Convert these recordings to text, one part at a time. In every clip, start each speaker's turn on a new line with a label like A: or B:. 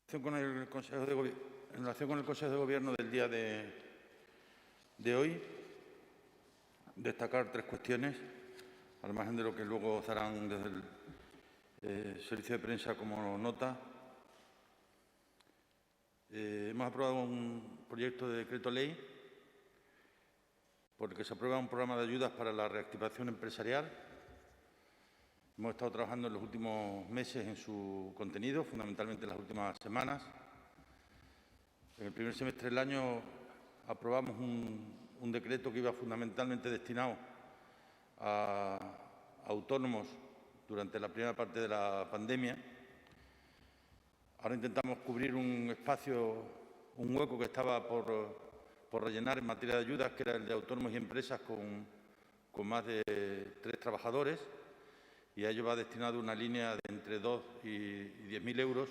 A: En relación con el Consejo de Gobierno del día de hoy, destacar tres cuestiones, al margen de lo que luego os darán desde el servicio de prensa como nota. Hemos aprobado un proyecto de decreto ley por el que se aprueba un programa de ayudas para la reactivación empresarial. Hemos estado trabajando en los últimos meses en su contenido, fundamentalmente en las últimas semanas. En el primer semestre del año aprobamos un decreto que iba fundamentalmente destinado a autónomos durante la primera parte de la pandemia. Ahora intentamos cubrir un espacio, un hueco que estaba por rellenar en materia de ayudas, que era el de autónomos y empresas con más de 3 trabajadores, y a ello va destinado una línea de entre 2 y 10.000 euros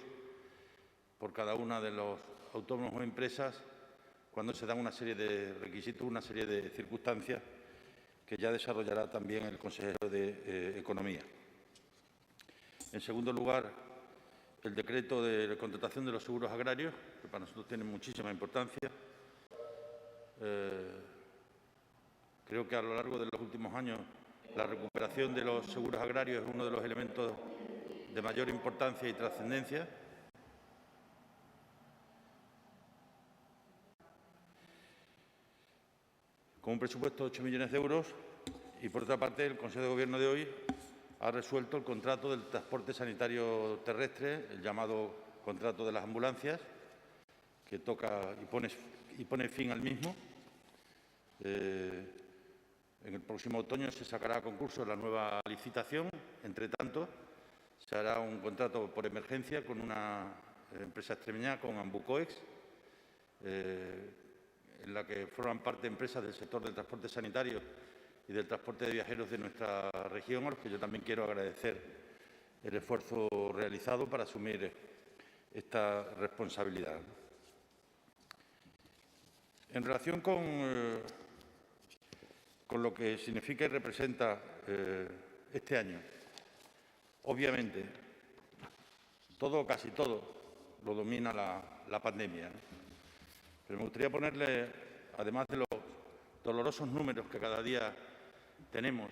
A: por cada una de los autónomos o empresas cuando se dan una serie de requisitos, una serie de circunstancias que ya desarrollará también el consejero de Economía. En segundo lugar, el decreto de contratación de los seguros agrarios, que para nosotros tiene muchísima importancia. Creo que a lo largo de los últimos años la recuperación de los seguros agrarios es uno de los elementos de mayor importancia y trascendencia. Con un presupuesto de 8 millones de euros y, por otra parte, el Consejo de Gobierno de hoy ha resuelto el contrato del transporte sanitario terrestre, el llamado contrato de las ambulancias, que toca y pone fin al mismo. En el próximo otoño se sacará a concurso la nueva licitación. Entre tanto, se hará un contrato por emergencia con una empresa extremeña, con Ambucoex, en la que forman parte empresas del sector del transporte sanitario y del transporte de viajeros de nuestra región, a los que yo también quiero agradecer el esfuerzo realizado para asumir esta responsabilidad. En relación con lo que significa y representa este año, obviamente, todo o casi todo lo domina la pandemia, ¿no? Pero me gustaría ponerle, además de los dolorosos números que cada día tenemos,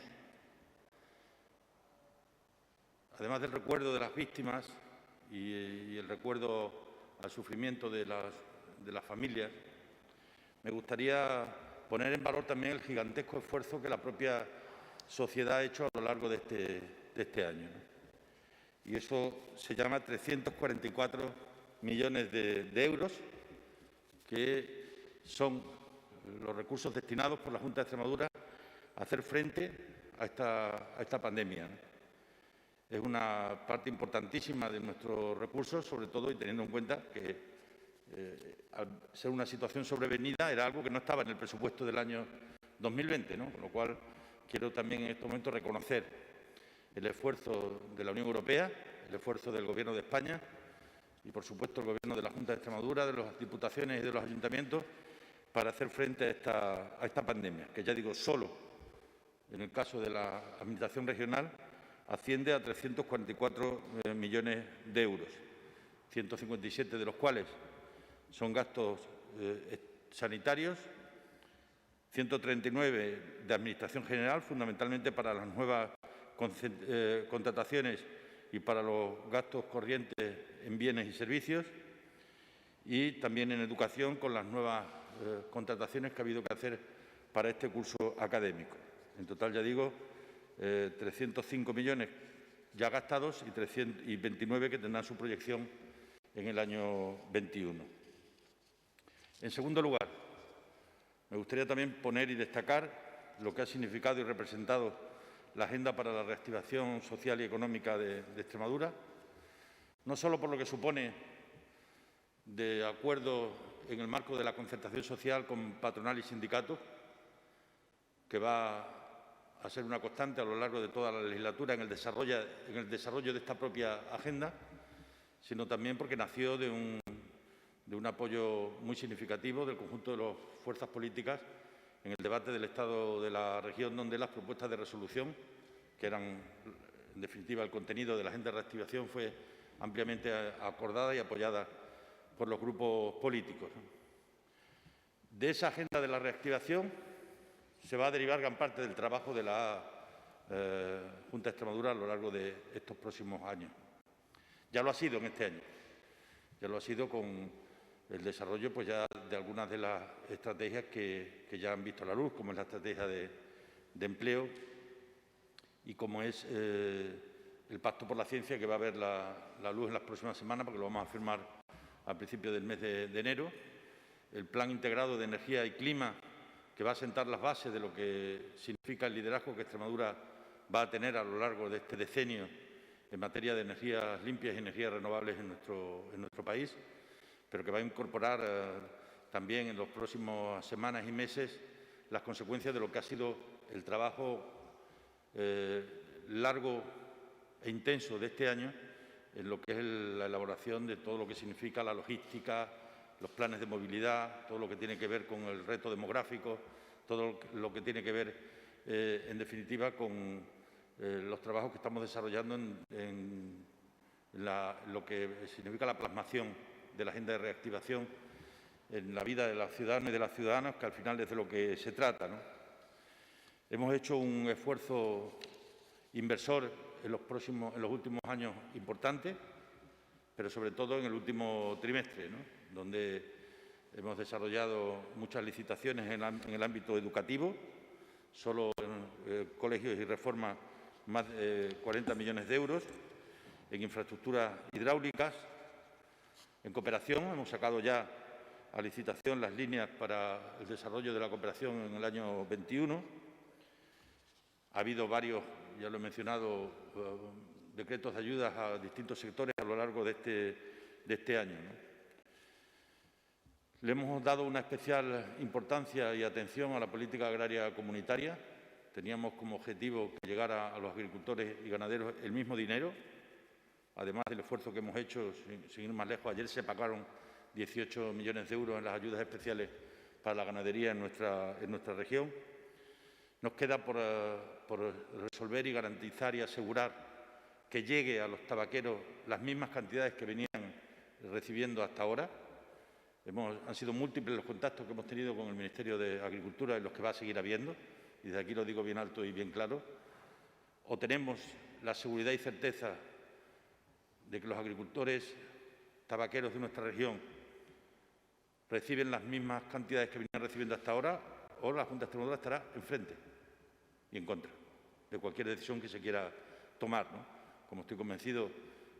A: además del recuerdo de las víctimas y el recuerdo al sufrimiento de las familias, me gustaría poner en valor también el gigantesco esfuerzo que la propia sociedad ha hecho a lo largo de este año, ¿no? Y eso se llama 344 millones de euros, que son los recursos destinados por la Junta de Extremadura a hacer frente a esta pandemia, ¿no? Es una parte importantísima de nuestros recursos, sobre todo y teniendo en cuenta que al ser una situación sobrevenida era algo que no estaba en el presupuesto del año 2020, ¿no? Con lo cual quiero también en este momento reconocer el esfuerzo de la Unión Europea, el esfuerzo del Gobierno de España y, por supuesto, el Gobierno de la Junta de Extremadura, de las diputaciones y de los ayuntamientos para hacer frente a esta pandemia, que ya digo, solo en el caso de la Administración regional asciende a 344 millones de euros, 157 de los cuales son gastos sanitarios, 139 de Administración general, fundamentalmente para las nuevas contrataciones y para los gastos corrientes en bienes y servicios, y también en educación con las nuevas contrataciones que ha habido que hacer para este curso académico. En total, ya digo, 305 millones ya gastados y 29 que tendrán su proyección en el año 21. En segundo lugar, me gustaría también poner y destacar lo que ha significado y representado la Agenda para la Reactivación Social y Económica de Extremadura, no solo por lo que supone de acuerdo en el marco de la concertación social con patronal y sindicatos, que va a ser una constante a lo largo de toda la legislatura en el desarrollo de esta propia agenda, sino también porque nació de un apoyo muy significativo del conjunto de las fuerzas políticas en el debate del Estado de la región, donde las propuestas de resolución, que eran, en definitiva, el contenido de la Agenda de Reactivación, fue ampliamente acordada y apoyada por los grupos políticos, ¿no? De esa agenda de la reactivación se va a derivar gran parte del trabajo de la Junta de Extremadura a lo largo de estos próximos años. Ya lo ha sido en este año, ya lo ha sido con el desarrollo pues ya de algunas de las estrategias que ya han visto la luz, como es la estrategia de empleo y como es el Pacto por la Ciencia, que va a ver la luz en las próximas semanas, porque lo vamos a firmar a principios del mes de enero. El Plan Integrado de Energía y Clima, que va a sentar las bases de lo que significa el liderazgo que Extremadura va a tener a lo largo de este decenio en materia de energías limpias y energías renovables en nuestro país, pero que va a incorporar también en las próximas semanas y meses las consecuencias de lo que ha sido el trabajo largo e intenso de este año en lo que es la elaboración de todo lo que significa la logística, los planes de movilidad, todo lo que tiene que ver con el reto demográfico, todo lo que tiene que ver, en definitiva, con los trabajos que estamos desarrollando en lo que significa la plasmación de la agenda de reactivación en la vida de los ciudadanos y de las ciudadanas, que al final es de lo que se trata, ¿no? Hemos hecho un esfuerzo inversor en los últimos años importante, pero sobre todo en el último trimestre, ¿no?, donde hemos desarrollado muchas licitaciones en el ámbito educativo, solo en colegios y reformas más de 40 millones de euros, en infraestructuras hidráulicas, en cooperación hemos sacado ya a licitación las líneas para el desarrollo de la cooperación en el año 21. Ha habido varios, ya lo he mencionado, decretos de ayudas a distintos sectores a lo largo de este año, ¿no? Le hemos dado una especial importancia y atención a la política agraria comunitaria. Teníamos como objetivo que llegara a los agricultores y ganaderos el mismo dinero, además del esfuerzo que hemos hecho, sin ir más lejos. Ayer se pagaron 18 millones de euros en las ayudas especiales para la ganadería en nuestra región. Nos queda por resolver y garantizar y asegurar que llegue a los tabaqueros las mismas cantidades que venían recibiendo hasta ahora. Han sido múltiples los contactos que hemos tenido con el Ministerio de Agricultura y los que va a seguir habiendo, y desde aquí lo digo bien alto y bien claro. O tenemos la seguridad y certeza de que los agricultores tabaqueros de nuestra región reciben las mismas cantidades que venían recibiendo hasta ahora, o la Junta de Extremadura estará enfrente y en contra de cualquier decisión que se quiera tomar, ¿no? Como estoy convencido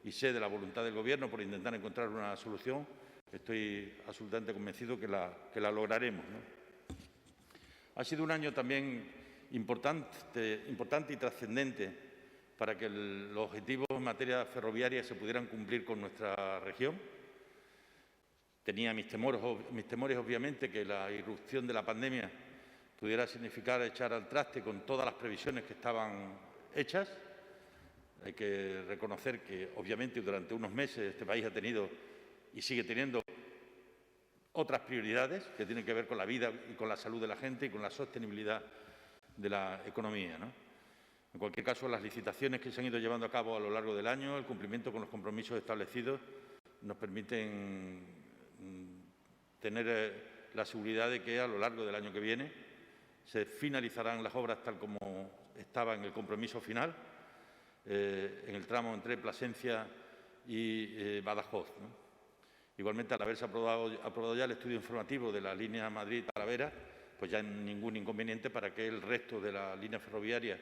A: y sé de la voluntad del Gobierno por intentar encontrar una solución, estoy absolutamente convencido que la lograremos, ¿no? Ha sido un año también importante y trascendente para que los objetivos en materia ferroviaria se pudieran cumplir con nuestra región. Tenía mis temores, obviamente, que la irrupción de la pandemia pudiera significar echar al traste con todas las previsiones que estaban hechas. Hay que reconocer que, obviamente, durante unos meses este país ha tenido y sigue teniendo otras prioridades que tienen que ver con la vida y con la salud de la gente y con la sostenibilidad de la economía, ¿no? En cualquier caso, las licitaciones que se han ido llevando a cabo a lo largo del año, el cumplimiento con los compromisos establecidos, nos permiten tener la seguridad de que a lo largo del año que viene se finalizarán las obras tal como estaba en el compromiso final, en el tramo entre Plasencia y Badajoz, ¿no? Igualmente, al haberse aprobado ya el estudio informativo de la línea Madrid-Talavera, pues ya ningún inconveniente para que el resto de la línea ferroviaria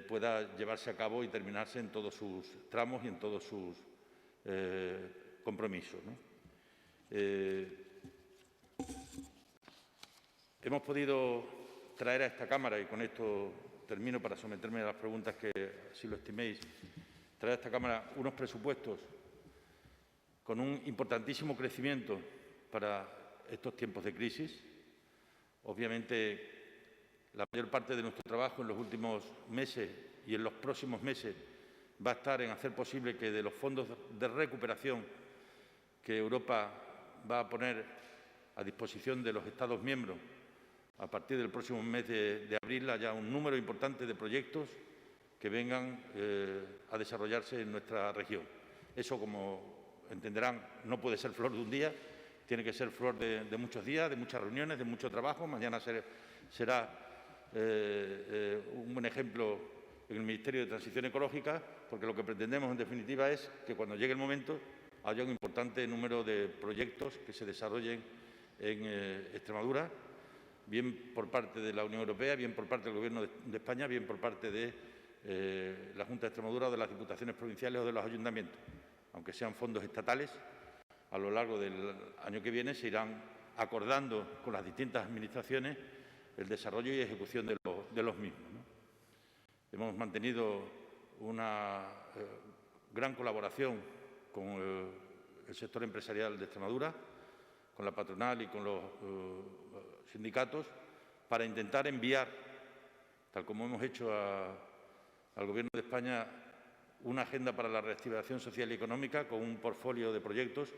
A: pueda llevarse a cabo y terminarse en todos sus tramos y en todos sus compromisos, ¿no? Hemos podido traer a esta Cámara, y con esto termino para someterme a las preguntas que, si lo estiméis, traer a esta Cámara unos presupuestos con un importantísimo crecimiento para estos tiempos de crisis. Obviamente, la mayor parte de nuestro trabajo en los últimos meses y en los próximos meses va a estar en hacer posible que de los fondos de recuperación que Europa va a poner a disposición de los Estados miembros a partir del próximo mes de abril haya un número importante de proyectos que vengan a desarrollarse en nuestra región. Eso como entenderán, no puede ser flor de un día, tiene que ser flor de muchos días, de muchas reuniones, de mucho trabajo. Mañana será un buen ejemplo en el Ministerio de Transición Ecológica, porque lo que pretendemos, en definitiva, es que cuando llegue el momento haya un importante número de proyectos que se desarrollen en Extremadura, bien por parte de la Unión Europea, bien por parte del Gobierno de España, bien por parte de la Junta de Extremadura o de las Diputaciones provinciales o de los ayuntamientos. Aunque sean fondos estatales, a lo largo del año que viene se irán acordando con las distintas administraciones el desarrollo y ejecución de los mismos, ¿no? Hemos mantenido una gran colaboración con el sector empresarial de Extremadura, con la patronal y con los sindicatos, para intentar enviar, tal como hemos hecho al Gobierno de España, una agenda para la reactivación social y económica con un portfolio de proyectos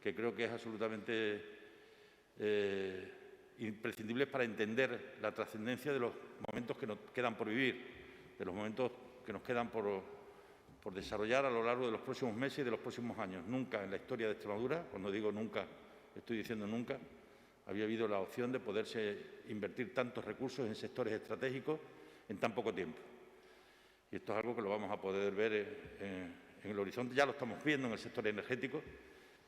A: que creo que es absolutamente imprescindible para entender la trascendencia de los momentos que nos quedan por vivir, de los momentos que nos quedan por desarrollar a lo largo de los próximos meses y de los próximos años. Nunca en la historia de Extremadura, cuando digo nunca, estoy diciendo nunca, había habido la opción de poderse invertir tantos recursos en sectores estratégicos en tan poco tiempo. Y esto es algo que lo vamos a poder ver en el horizonte. Ya lo estamos viendo en el sector energético,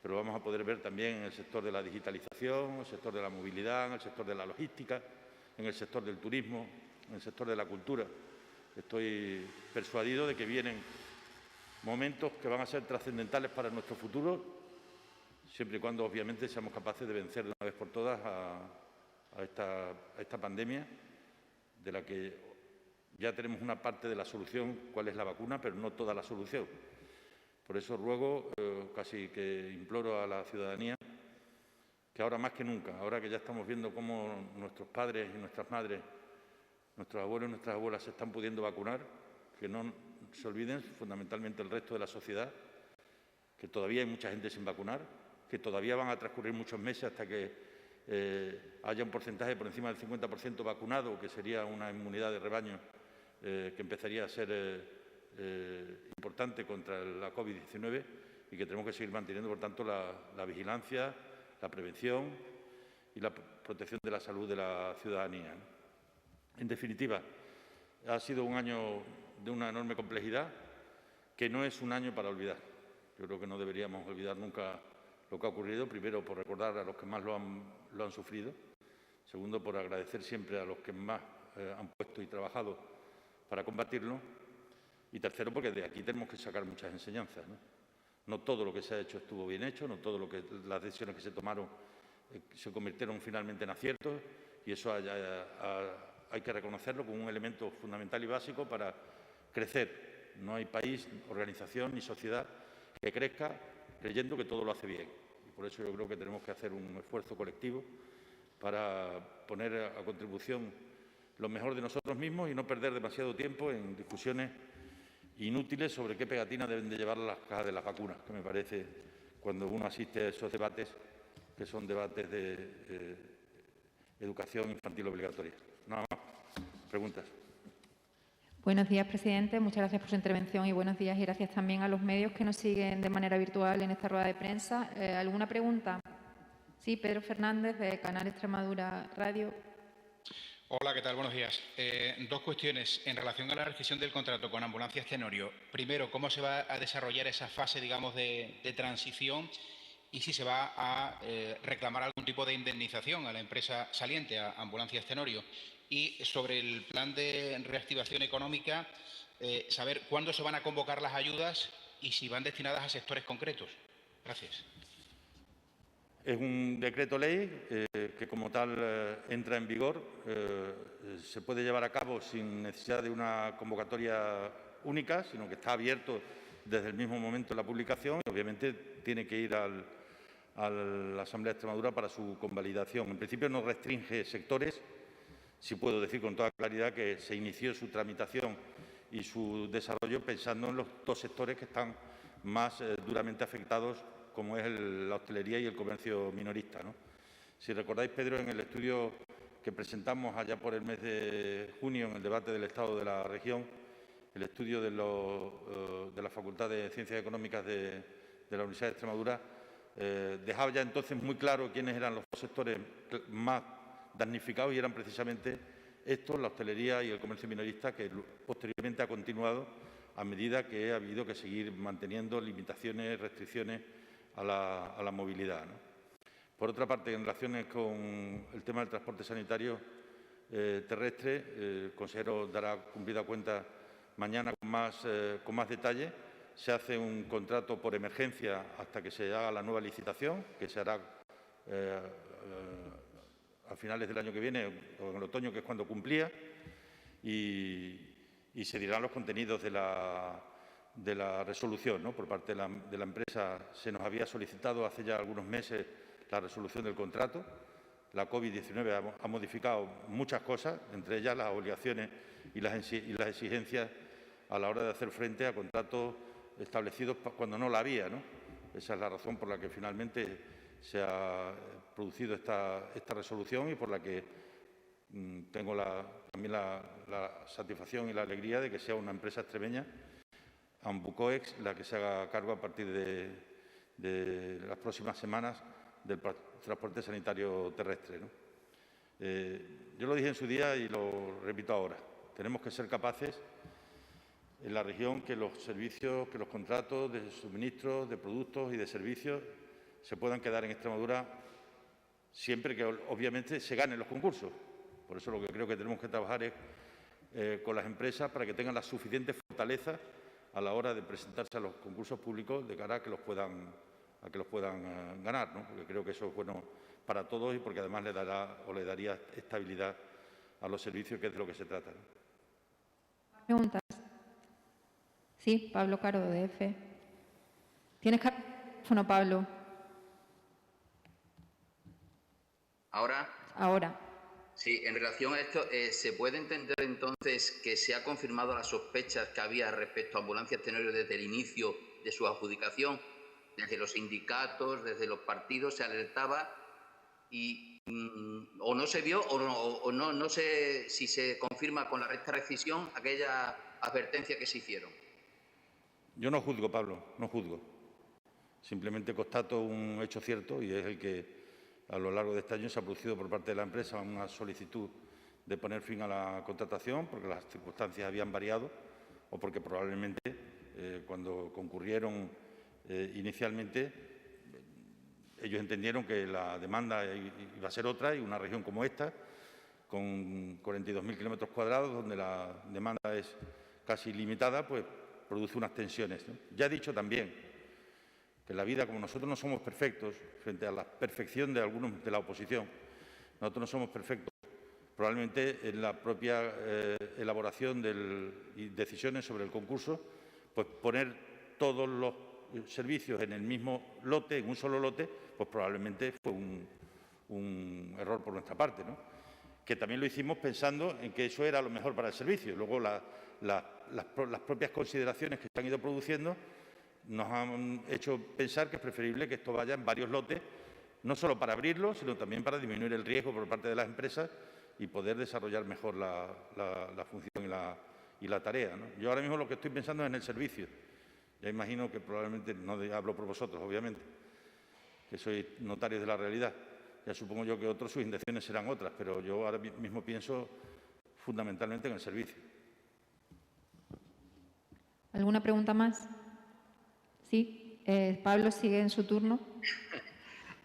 A: pero lo vamos a poder ver también en el sector de la digitalización, en el sector de la movilidad, en el sector de la logística, en el sector del turismo, en el sector de la cultura. Estoy persuadido de que vienen momentos que van a ser trascendentales para nuestro futuro, siempre y cuando, obviamente, seamos capaces de vencer de una vez por todas a esta pandemia, de la que ya tenemos una parte de la solución, cuál es la vacuna, pero no toda la solución. Por eso ruego, casi que imploro a la ciudadanía, que ahora más que nunca, ahora que ya estamos viendo cómo nuestros padres y nuestras madres, nuestros abuelos y nuestras abuelas se están pudiendo vacunar, que no se olviden, fundamentalmente el resto de la sociedad, que todavía hay mucha gente sin vacunar, que todavía van a transcurrir muchos meses hasta que haya un porcentaje por encima del 50% vacunado, que sería una inmunidad de rebaño que empezaría a ser importante contra la COVID-19 y que tenemos que seguir manteniendo, por tanto, la vigilancia, la prevención y la protección de la salud de la ciudadanía. En definitiva, ha sido un año de una enorme complejidad que no es un año para olvidar. Yo creo que no deberíamos olvidar nunca lo que ha ocurrido, primero por recordar a los que más lo han sufrido, segundo por agradecer siempre a los que más han puesto y trabajado para combatirlo, y tercero porque de aquí tenemos que sacar muchas enseñanzas, ¿no? No todo lo que se ha hecho estuvo bien hecho, no todo las decisiones que se tomaron se convirtieron finalmente en aciertos, y eso hay que reconocerlo como un elemento fundamental y básico para crecer. No hay país, organización ni sociedad que crezca creyendo que todo lo hace bien. Y por eso yo creo que tenemos que hacer un esfuerzo colectivo para poner a contribución lo mejor de nosotros mismos y no perder demasiado tiempo en discusiones inútiles sobre qué pegatina deben de llevar las cajas de las vacunas, que me parece, cuando uno asiste a esos debates, que son debates de educación infantil obligatoria. Nada más. Preguntas.
B: Buenos días, presidente. Muchas gracias por su intervención y buenos días y gracias también a los medios que nos siguen de manera virtual en esta rueda de prensa. ¿Alguna pregunta? Sí, Pedro Fernández, de Canal Extremadura Radio.
C: Hola, ¿qué tal? Buenos días. Dos cuestiones en relación a la rescisión del contrato con Ambulancias Tenorio. Primero, ¿cómo se va a desarrollar esa fase, digamos, de transición? Y si se va a reclamar algún tipo de indemnización a la empresa saliente, a Ambulancias Tenorio. Y sobre el plan de reactivación económica, saber cuándo se van a convocar las ayudas y si van destinadas a sectores concretos. Gracias.
A: Es un decreto ley que como tal entra en vigor, se puede llevar a cabo sin necesidad de una convocatoria única, sino que está abierto desde el mismo momento de la publicación y obviamente tiene que ir a la Asamblea de Extremadura para su convalidación. En principio no restringe sectores, sí puedo decir con toda claridad que se inició su tramitación y su desarrollo pensando en los dos sectores que están más duramente afectados, como es la hostelería y el comercio minorista, ¿no? Si recordáis, Pedro, en el estudio que presentamos allá por el mes de junio en el debate del Estado de la región, el estudio de la Facultad de Ciencias Económicas de de la Universidad de Extremadura dejaba ya entonces muy claro quiénes eran los dos sectores más damnificados y eran precisamente estos, la hostelería y el comercio minorista, que posteriormente ha continuado a medida que ha habido que seguir manteniendo limitaciones, restricciones a la movilidad, ¿no? Por otra parte, en relación con el tema del transporte sanitario terrestre, el consejero dará cumplida cuenta mañana con más detalle. Se hace un contrato por emergencia hasta que se haga la nueva licitación, que se hará a finales del año que viene o en el otoño, que es cuando cumplía, y se dirán los contenidos de la resolución, ¿no? Por parte de la empresa se nos había solicitado hace ya algunos meses la resolución del contrato. La COVID-19 ha modificado muchas cosas, entre ellas las obligaciones y las exigencias a la hora de hacer frente a contratos establecidos cuando no la había, ¿no? Esa es la razón por la que finalmente se ha producido esta resolución y por la que tengo también la satisfacción y la alegría de que sea una empresa extremeña, Ambucoex, la que se haga cargo a partir de las próximas semanas del transporte sanitario terrestre, ¿no? Yo lo dije en su día y lo repito ahora. Tenemos que ser capaces en la región que los servicios, que los contratos de suministro de productos y de servicios se puedan quedar en Extremadura siempre que, obviamente, se ganen los concursos. Por eso lo que creo que tenemos que trabajar es con las empresas para que tengan la suficiente fortaleza a la hora de presentarse a los concursos públicos de cara a que los puedan ganar, ¿no? Porque creo que eso es bueno para todos y porque además le daría estabilidad a los servicios, que es de lo que se trata, ¿no?
B: Preguntas. Sí, Pablo Caro, de DF. ¿Tienes teléfono, Pablo?
D: ¿Ahora?
B: Ahora.
D: Sí, en relación a esto, ¿se puede entender entonces que se ha confirmado las sospechas que había respecto a Ambulancias Tenorio desde el inicio de su adjudicación? Desde los sindicatos, desde los partidos se alertaba y o no se vio o no sé si se confirma con la recta rescisión aquella advertencia que se hicieron.
A: Yo no juzgo, Pablo, no juzgo. Simplemente constato un hecho cierto y es el que a lo largo de este año se ha producido por parte de la empresa una solicitud de poner fin a la contratación porque las circunstancias habían variado o porque probablemente cuando concurrieron inicialmente ellos entendieron que la demanda iba a ser otra y una región como esta, con 42.000 kilómetros cuadrados, donde la demanda es casi ilimitada, pues produce unas tensiones, ¿no? Ya he dicho también que en la vida, como nosotros no somos perfectos, frente a la perfección de algunos de la oposición, nosotros no somos perfectos. Probablemente en la propia elaboración y decisiones sobre el concurso, pues poner todos los servicios en el mismo lote, en un solo lote, pues probablemente fue un error por nuestra parte, ¿no? Que también lo hicimos pensando en que eso era lo mejor para el servicio. Luego las propias consideraciones que se han ido produciendo nos han hecho pensar que es preferible que esto vaya en varios lotes, no solo para abrirlo, sino también para disminuir el riesgo por parte de las empresas y poder desarrollar mejor la función y la tarea, ¿no? Yo ahora mismo lo que estoy pensando es en el servicio. Ya imagino que probablemente, no hablo por vosotros, obviamente, que sois notarios de la realidad. Ya supongo yo que otros sus intenciones serán otras, pero yo ahora mismo pienso fundamentalmente en el servicio.
B: ¿Alguna pregunta más? Sí. Pablo, sigue en su turno.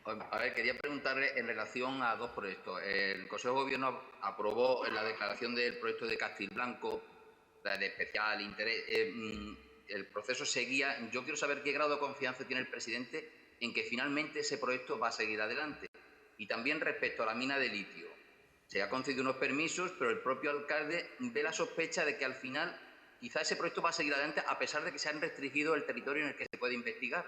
D: A ver, quería preguntarle en relación a dos proyectos. El Consejo de Gobierno aprobó la declaración del proyecto de Castilblanco, de especial interés. El proceso seguía. Yo quiero saber qué grado de confianza tiene el presidente en que finalmente ese proyecto va a seguir adelante. Y también respecto a la mina de litio. Se ha concedido unos permisos, pero el propio alcalde ve la sospecha de que al final quizá ese proyecto va a seguir adelante a pesar de que se han restringido el territorio en el que se puede investigar.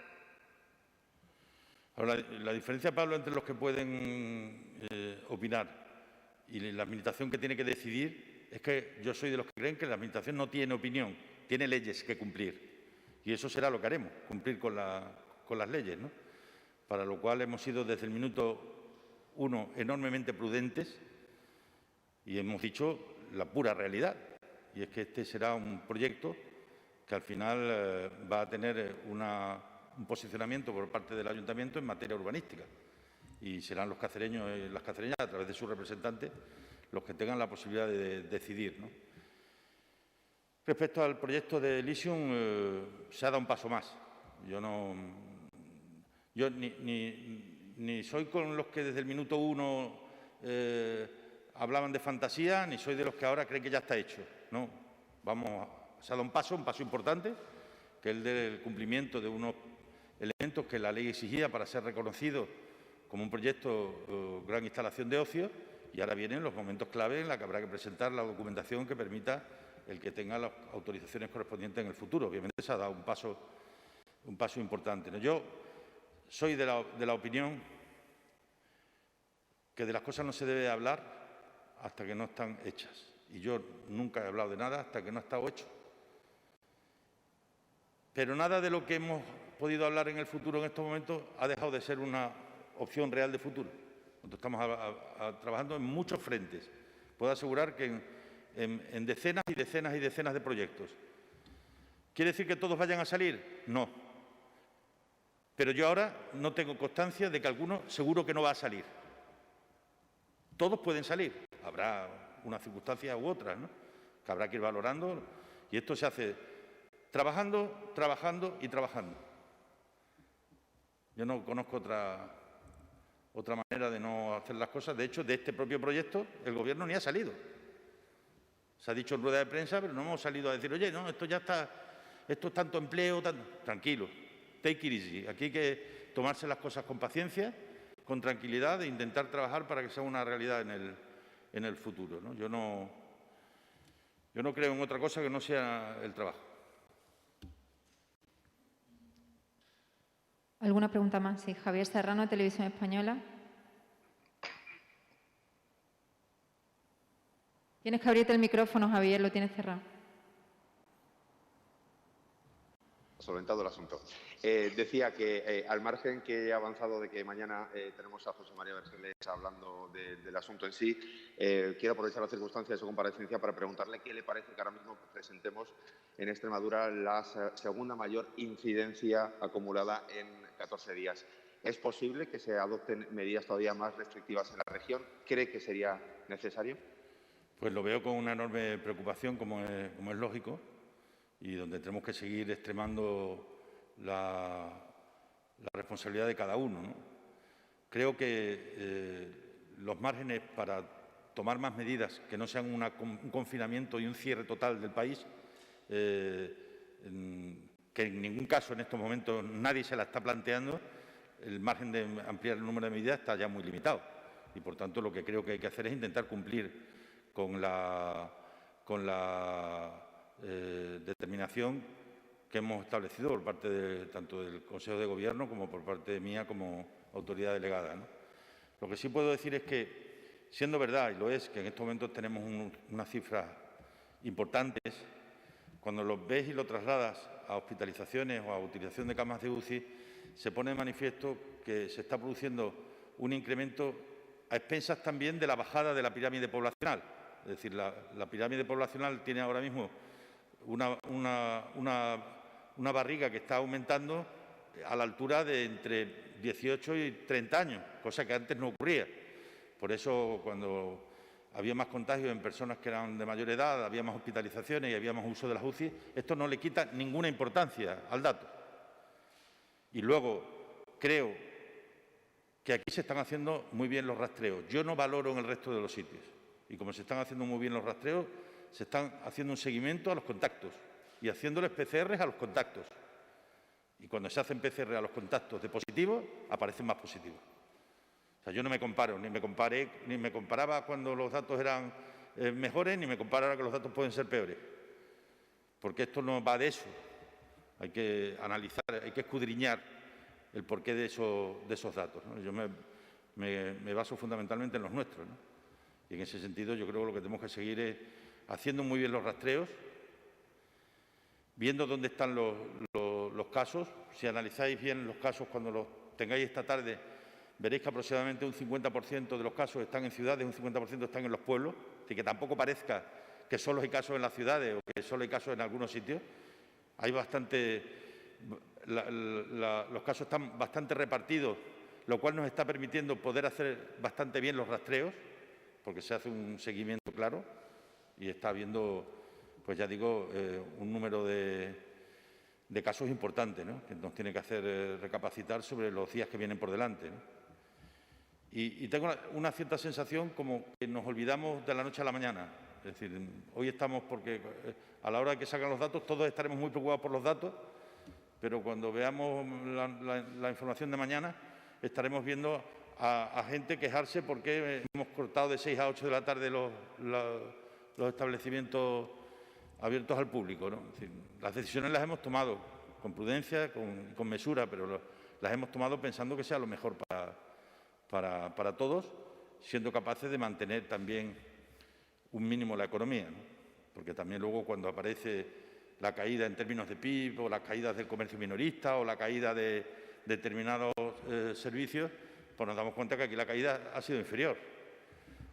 A: Ahora, la diferencia, Pablo, entre los que pueden opinar y la Administración que tiene que decidir es que yo soy de los que creen que la Administración no tiene opinión, tiene leyes que cumplir. Y eso será lo que haremos, cumplir con las leyes, ¿no? Para lo cual hemos sido desde el minuto 1 enormemente prudentes y hemos dicho la pura realidad. Y es que este será un proyecto que al final va a tener una un posicionamiento por parte del Ayuntamiento en materia urbanística. Y serán los cacereños y las cacereñas, a través de sus representantes, los que tengan la posibilidad de decidir, ¿no? Respecto al proyecto de Elysium, se ha dado un paso más. Yo ni soy con los que desde el minuto 1 hablaban de fantasía, ni soy de los que ahora creen que ya está hecho. No, se ha dado un paso importante, que es el del cumplimiento de unos elementos que la ley exigía para ser reconocido como un proyecto gran instalación de ocio, y ahora vienen los momentos clave en los que habrá que presentar la documentación que permita el que tenga las autorizaciones correspondientes en el futuro. Obviamente se ha dado un paso importante, ¿no? Yo soy de la opinión que de las cosas no se debe hablar hasta que no están hechas. Y yo nunca he hablado de nada hasta que no ha estado hecho. Pero nada de lo que hemos podido hablar en el futuro en estos momentos ha dejado de ser una opción real de futuro. Nosotros estamos trabajando en muchos frentes. Puedo asegurar que en decenas y decenas y decenas de proyectos. ¿Quiere decir que todos vayan a salir? No. Pero yo ahora no tengo constancia de que alguno seguro que no va a salir. Todos pueden salir. Habrá unas circunstancias u otras, ¿no?, que habrá que ir valorando. Y esto se hace trabajando, trabajando y trabajando. Yo no conozco otra manera de no hacer las cosas. De hecho, de este propio proyecto, el Gobierno ni ha salido. Se ha dicho en rueda de prensa, pero no hemos salido a decir, oye, no, esto ya está, esto es tanto empleo, tranquilo, take it easy. Aquí hay que tomarse las cosas con paciencia, con tranquilidad, e intentar trabajar para que sea una realidad en el futuro, ¿no? Yo no creo en otra cosa que no sea el trabajo.
B: ¿Alguna pregunta más? Sí, Javier Serrano, Televisión Española. Tienes que abrirte el micrófono, Javier, lo tienes cerrado.
E: Solventado el asunto. Decía que al margen que he avanzado de que mañana tenemos a José María Vergeles hablando del asunto en sí, quiero aprovechar la circunstancia de su comparecencia para preguntarle qué le parece que ahora mismo presentemos en Extremadura la segunda mayor incidencia acumulada en 14 días. ¿Es posible que se adopten medidas todavía más restrictivas en la región? ¿Cree que sería necesario?
A: Pues lo veo con una enorme preocupación, como es lógico, y donde tenemos que seguir extremando la responsabilidad de cada uno, ¿no? Creo que los márgenes para tomar más medidas que no sean un confinamiento y un cierre total del país, que en ningún caso en estos momentos nadie se la está planteando, el margen de ampliar el número de medidas está ya muy limitado. Y, por tanto, lo que creo que hay que hacer es intentar cumplir con la determinación que hemos establecido por parte tanto del Consejo de Gobierno como por parte mía como autoridad delegada, ¿no? Lo que sí puedo decir es que, siendo verdad, y lo es, que en estos momentos tenemos unas cifras importantes, cuando los ves y lo trasladas a hospitalizaciones o a utilización de camas de UCI, se pone de manifiesto que se está produciendo un incremento a expensas también de la bajada de la pirámide poblacional. Es decir, la pirámide poblacional tiene ahora mismo una barriga que está aumentando a la altura de entre 18 y 30 años, cosa que antes no ocurría. Por eso, cuando había más contagios en personas que eran de mayor edad, había más hospitalizaciones y había más uso de las UCI, esto no le quita ninguna importancia al dato. Y luego, creo que aquí se están haciendo muy bien los rastreos. Yo no valoro en el resto de los sitios. Y como se están haciendo muy bien los rastreos, se están haciendo un seguimiento a los contactos y haciéndoles PCRs a los contactos. Y cuando se hacen PCR a los contactos de positivos, aparecen más positivos. O sea, yo no me comparo, ni me comparaba cuando los datos eran mejores, ni me comparo ahora que los datos pueden ser peores. Porque esto no va de eso. Hay que analizar, hay que escudriñar el porqué de esos datos, ¿no? Yo me baso fundamentalmente en los nuestros, ¿no? Y en ese sentido yo creo que lo que tenemos que seguir es haciendo muy bien los rastreos, viendo dónde están los casos. Si analizáis bien los casos cuando los tengáis esta tarde, veréis que aproximadamente un 50% de los casos están en ciudades, un 50% están en los pueblos, así que tampoco parezca que solo hay casos en las ciudades o que solo hay casos en algunos sitios. Hay bastante... los casos están bastante repartidos, lo cual nos está permitiendo poder hacer bastante bien los rastreos, porque se hace un seguimiento claro y está habiendo, pues ya digo, un número de casos importantes, ¿no?, que nos tiene que hacer recapacitar sobre los días que vienen por delante, ¿no? Y tengo una cierta sensación como que nos olvidamos de la noche a la mañana. Es decir, hoy estamos porque a la hora de que salgan los datos todos estaremos muy preocupados por los datos, pero cuando veamos la información de mañana estaremos viendo a gente quejarse porque hemos cortado de 6 a 8 de la tarde los establecimientos abiertos al público, ¿no? Es decir, las decisiones las hemos tomado con prudencia, con mesura, pero las hemos tomado pensando que sea lo mejor para todos, siendo capaces de mantener también un mínimo la economía, ¿no? Porque también luego cuando aparece la caída en términos de PIB o las caídas del comercio minorista o la caída de determinados servicios, pues nos damos cuenta que aquí la caída ha sido inferior.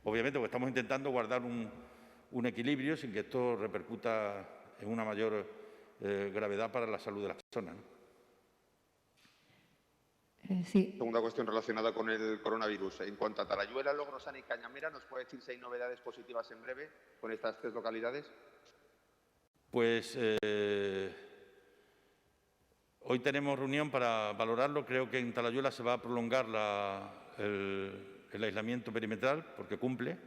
A: Obviamente, porque estamos intentando guardar un equilibrio sin que esto repercuta en una mayor gravedad para la salud de las personas, ¿no?
B: Sí.
E: Segunda cuestión relacionada con el coronavirus. En cuanto a Talayuela, Logrosán y Cañamera, ¿nos puede decir si hay novedades positivas en breve con estas 3 localidades?
A: Pues hoy tenemos reunión para valorarlo. Creo que en Talayuela se va a prolongar el aislamiento perimetral porque cumple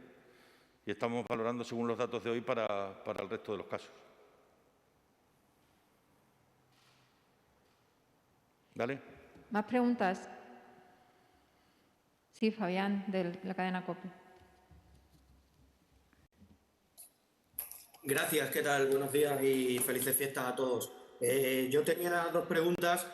A: y estamos valorando según los datos de hoy para el resto de los casos. ¿Vale?
B: ¿Más preguntas? Sí, Fabián, de la cadena COPE.
F: Gracias, ¿qué tal? Buenos días y felices fiestas a todos. Yo tenía 2 preguntas.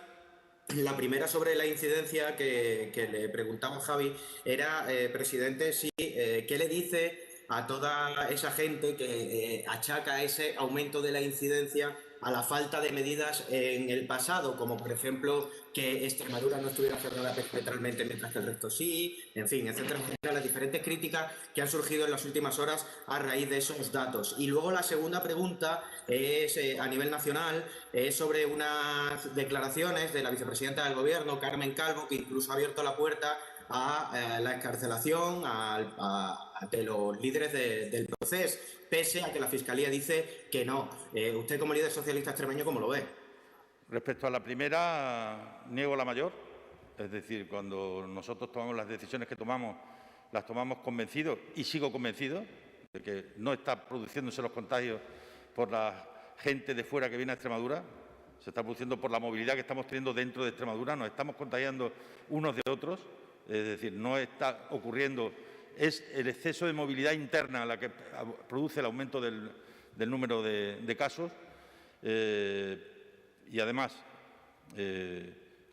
F: La primera sobre la incidencia que le preguntaba a Javi era, presidente, ¿qué le dice a toda esa gente que achaca ese aumento de la incidencia a la falta de medidas en el pasado, como por ejemplo que Extremadura no estuviera cerrada perimetralmente mientras que el resto sí, en fin, etcétera, etcétera, las diferentes críticas que han surgido en las últimas horas a raíz de esos datos? Y luego la segunda pregunta es a nivel nacional, es sobre unas declaraciones de la vicepresidenta del Gobierno, Carmen Calvo, que incluso ha abierto la puerta a la excarcelación de los líderes del proceso, pese a que la Fiscalía dice que no. Usted, como líder socialista extremeño, ¿cómo lo ve?
A: Respecto a la primera, niego la mayor. Es decir, cuando nosotros tomamos las decisiones que tomamos, las tomamos convencidos y sigo convencido de que no está produciéndose los contagios por la gente de fuera que viene a Extremadura, se está produciendo por la movilidad que estamos teniendo dentro de Extremadura, nos estamos contagiando unos de otros, es decir, no está ocurriendo, es el exceso de movilidad interna la que produce el aumento del número de casos y además,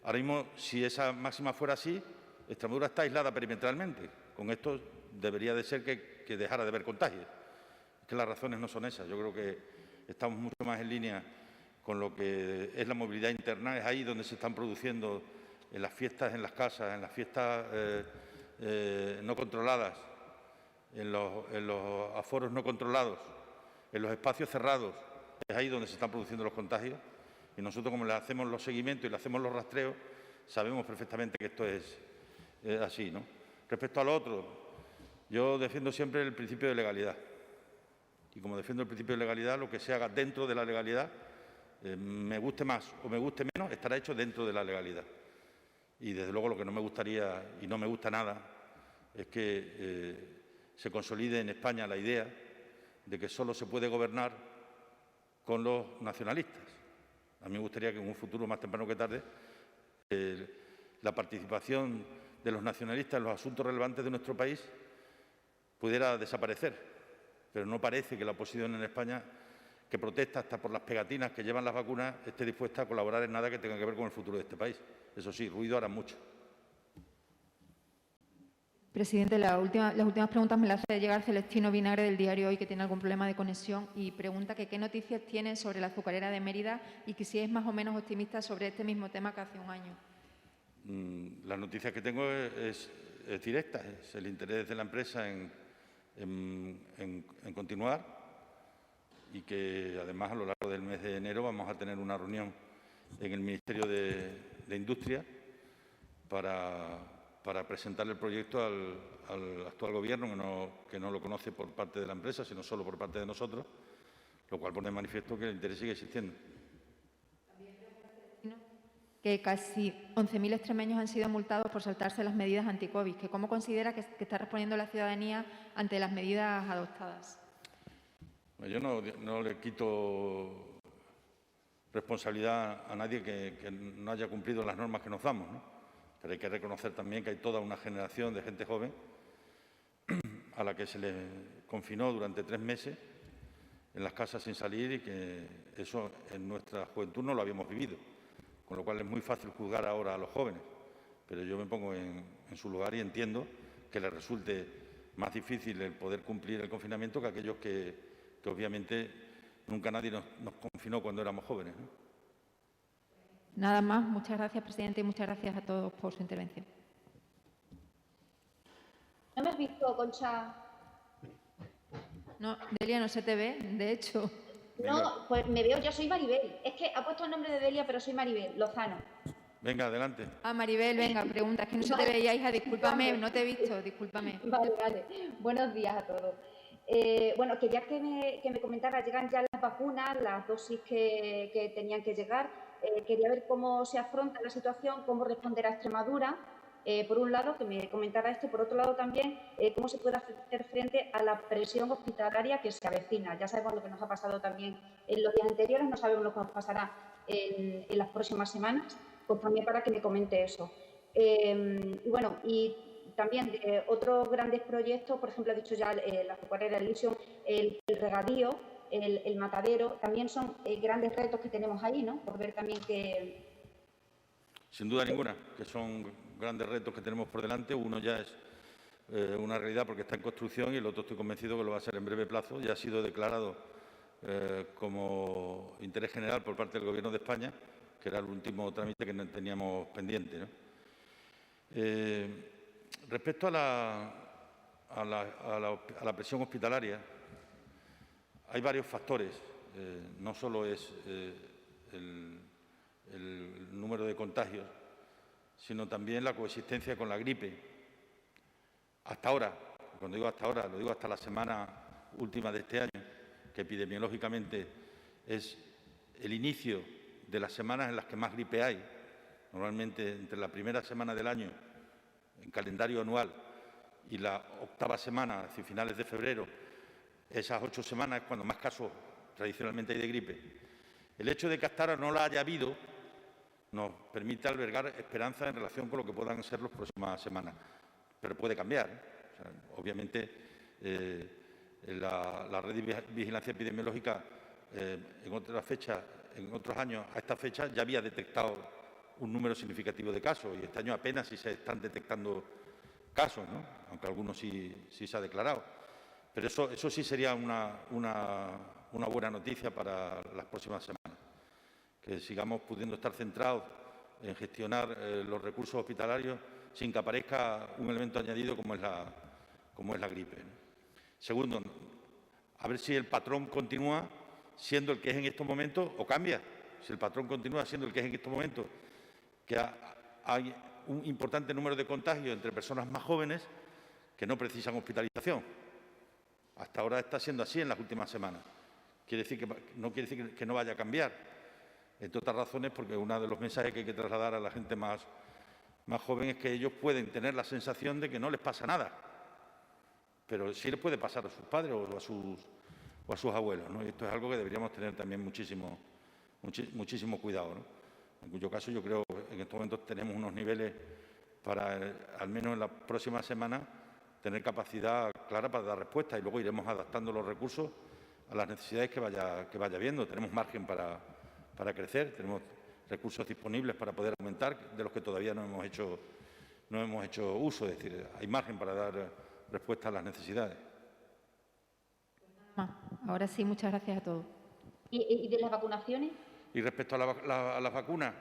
A: ahora mismo, si esa máxima fuera así, Extremadura está aislada perimetralmente. Con esto debería de ser que dejara de haber contagios. Es que las razones no son esas. Yo creo que estamos mucho más en línea con lo que es la movilidad interna. Es ahí donde se están produciendo, en las fiestas en las casas, en las fiestas no controladas, en los aforos no controlados, en los espacios cerrados. Es ahí donde se están produciendo los contagios. Y nosotros, como le hacemos los seguimientos y le hacemos los rastreos, sabemos perfectamente que esto es así, ¿no? Respecto a lo otro, yo defiendo siempre el principio de legalidad. Y como defiendo el principio de legalidad, lo que se haga dentro de la legalidad, me guste más o me guste menos, estará hecho dentro de la legalidad. Y desde luego lo que no me gustaría, y no me gusta nada, es que se consolide en España la idea de que solo se puede gobernar con los nacionalistas. A mí me gustaría que en un futuro, más temprano que tarde, la participación de los nacionalistas en los asuntos relevantes de nuestro país pudiera desaparecer. Pero no parece que la oposición en España, que protesta hasta por las pegatinas que llevan las vacunas, esté dispuesta a colaborar en nada que tenga que ver con el futuro de este país. Eso sí, ruido hará mucho.
B: Presidente, las últimas preguntas me las hace llegar Celestino Vinagre del diario Hoy, que tiene algún problema de conexión, y pregunta que qué noticias tiene sobre la azucarera de Mérida y que si es más o menos optimista sobre este mismo tema que hace un año.
A: Las noticias que tengo es directa, es el interés de la empresa en continuar y que además a lo largo del mes de enero vamos a tener una reunión en el Ministerio de Industria para presentar el proyecto al actual Gobierno, que no lo conoce por parte de la empresa, sino solo por parte de nosotros, lo cual pone de manifiesto que el interés sigue existiendo.
B: Que casi 11.000 extremeños han sido multados por saltarse las medidas anti-COVID. ¿Cómo considera que está respondiendo la ciudadanía ante las medidas adoptadas?
A: Yo no le quito responsabilidad a nadie que no haya cumplido las normas que nos damos, ¿no? Pero hay que reconocer también que hay toda una generación de gente joven a la que se le confinó durante 3 meses en las casas sin salir y que eso en nuestra juventud no lo habíamos vivido. Con lo cual es muy fácil juzgar ahora a los jóvenes, pero yo me pongo en su lugar y entiendo que les resulte más difícil el poder cumplir el confinamiento que aquellos que obviamente nunca nadie nos confinó cuando éramos jóvenes, ¿no?
B: Nada más. Muchas gracias, presidente, y muchas gracias a todos por su intervención.
G: ¿No me has visto, Concha?
B: No, Delia, no se te ve, de hecho.
G: No, pues me veo, yo soy Maribel. Es que ha puesto el nombre de Delia, pero soy Maribel Lozano.
A: Venga, adelante.
B: Maribel, venga, pregunta. Es que no se te veía, hija, discúlpame, no te he visto, discúlpame.
G: Vale. Buenos días a todos. Bueno, quería que me comentara, llegan ya las vacunas, las dosis que tenían que llegar. Quería ver cómo se afronta la situación, cómo responderá Extremadura. Por un lado, que me comentara esto, por otro lado también, cómo se puede hacer frente a la presión hospitalaria que se avecina. Ya sabemos lo que nos ha pasado también en los días anteriores, no sabemos lo que nos pasará en las próximas semanas, pues también para que me comente eso. Y bueno, y también otros grandes proyectos, por ejemplo, ha dicho ya la azucarera Elysium, el regadío, el matadero, también son grandes retos que tenemos ahí, ¿no? Por ver también que...
A: Sin duda ninguna, que son grandes retos que tenemos por delante. Uno ya es una realidad porque está en construcción y el otro estoy convencido que lo va a ser en breve plazo. Ya ha sido declarado como interés general por parte del Gobierno de España, que era el último trámite que teníamos pendiente, ¿no? Respecto a la presión hospitalaria, hay varios factores. No solo es el número de contagios, sino también la coexistencia con la gripe. Hasta ahora, cuando digo hasta ahora, lo digo hasta la semana última de este año, que epidemiológicamente es el inicio de las semanas en las que más gripe hay. Normalmente entre la primera semana del año, en calendario anual, y la 8ª semana, hacia finales de febrero, esas 8 semanas es cuando más casos tradicionalmente hay de gripe. El hecho de que hasta ahora no la haya habido nos permite albergar esperanza en relación con lo que puedan ser las próximas semanas. Pero puede cambiar, ¿eh? O sea, obviamente, la red de vigilancia epidemiológica en otras fechas, en otros años, a esta fecha ya había detectado un número significativo de casos y este año apenas si se están detectando casos, ¿no? Aunque algunos sí se ha declarado. Pero eso sí sería una buena noticia para las próximas semanas. Que sigamos pudiendo estar centrados en gestionar los recursos hospitalarios sin que aparezca un elemento añadido como es la gripe, ¿no? Segundo, a ver si el patrón continúa siendo el que es en estos momentos o cambia. Si el patrón continúa siendo el que es en estos momentos, que hay un importante número de contagios entre personas más jóvenes que no precisan hospitalización. Hasta ahora está siendo así en las últimas semanas. No quiere decir que no vaya a cambiar. Entre otras razones, porque uno de los mensajes que hay que trasladar a la gente más joven es que ellos pueden tener la sensación de que no les pasa nada, pero sí les puede pasar a sus padres o a sus abuelos, ¿no? Y esto es algo que deberíamos tener también muchísimo cuidado, ¿no? En cuyo caso yo creo que en estos momentos tenemos unos niveles para, al menos en la próxima semana, tener capacidad clara para dar respuesta y luego iremos adaptando los recursos a las necesidades que vaya viendo. Tenemos margen para crecer, tenemos recursos disponibles para poder aumentar, de los que todavía no hemos hecho uso, es decir, hay margen para dar respuesta a las necesidades.
B: Ahora sí, muchas gracias a todos.
G: ¿Y de las vacunaciones?
A: Y respecto a las vacunas,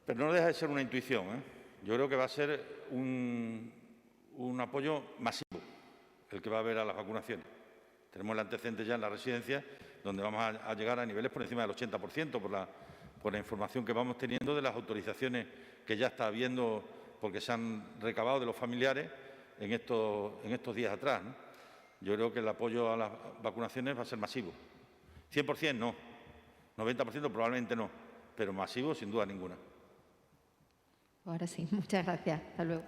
A: pero no deja de ser una intuición, ¿eh? Yo creo que va a ser un apoyo masivo el que va a haber a las vacunaciones. Tenemos el antecedente ya en la residencia, donde vamos a llegar a niveles por encima del 80% por con la información que vamos teniendo de las autorizaciones que ya está habiendo, porque se han recabado de los familiares en estos días atrás, ¿no? Yo creo que el apoyo a las vacunaciones va a ser masivo. 100% no, 90% probablemente no, pero masivo sin duda ninguna.
B: Ahora sí, muchas gracias. Hasta luego.